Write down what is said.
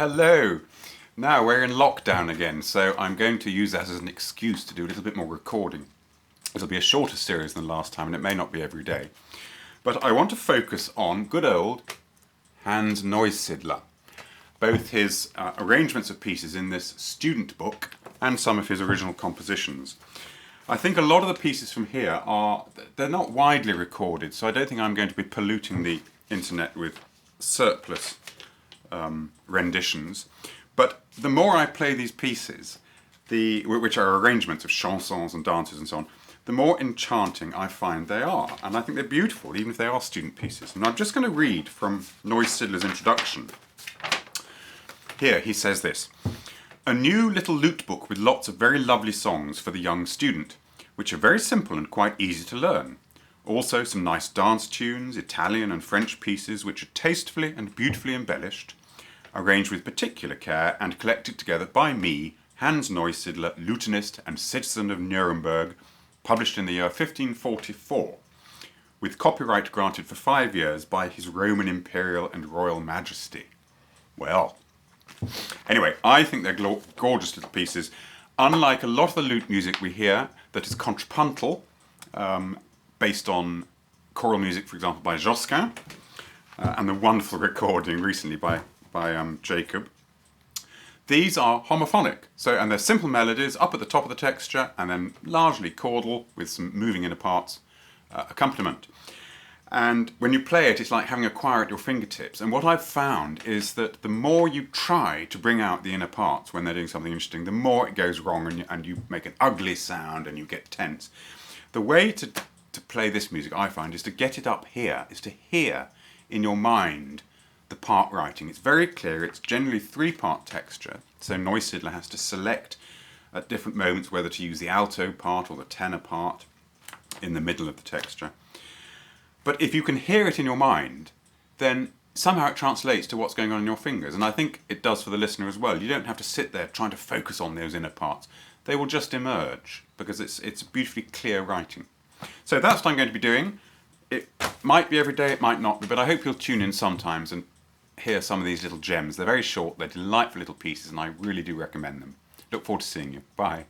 Hello! Now we're in lockdown again, so I'm going to use that as an excuse to do a little bit more recording. It'll be a shorter series than last time and it may not be every day. But I want to focus on good old Hans Newsidler, both his arrangements of pieces in this student book and some of his original compositions. I think a lot of the pieces from here they're not widely recorded, so I don't think I'm going to be polluting the internet with surplus renditions. But the more I play these pieces, which are arrangements of chansons and dances and so on, the more enchanting I find they are. And I think they're beautiful, even if they are student pieces. And I'm just going to read from Newsidler's introduction. Here he says this: "A new little lute book with lots of very lovely songs for the young student, which are very simple and quite easy to learn. Also some nice dance tunes, Italian and French pieces which are tastefully and beautifully embellished, arranged with particular care and collected together by me, Hans Newsidler, lutenist and citizen of Nuremberg, published in the year 1544, with copyright granted for 5 years by His Roman Imperial and Royal Majesty." Well, anyway, I think they're gorgeous little pieces. Unlike a lot of the lute music we hear that is contrapuntal, based on choral music, for example, by Josquin, and the wonderful recording recently by Jacob. These are homophonic, and they're simple melodies up at the top of the texture and then largely chordal with some moving inner parts accompaniment. And when you play it, it's like having a choir at your fingertips. And what I've found is that the more you try to bring out the inner parts when they're doing something interesting, the more it goes wrong and you make an ugly sound and you get tense. The way to play this music, I find, is to get it up here, is to hear in your mind the part writing. It's very clear, it's generally 3-part texture, so Newsidler has to select at different moments whether to use the alto part or the tenor part in the middle of the texture. But if you can hear it in your mind, then somehow it translates to what's going on in your fingers, and I think it does for the listener as well. You don't have to sit there trying to focus on those inner parts. They will just emerge, because it's beautifully clear writing. So that's what I'm going to be doing. It might be every day, it might not be, but I hope you'll tune in sometimes and hear some of these little gems. They're very short, they're delightful little pieces, and I really do recommend them. Look forward to seeing you. Bye.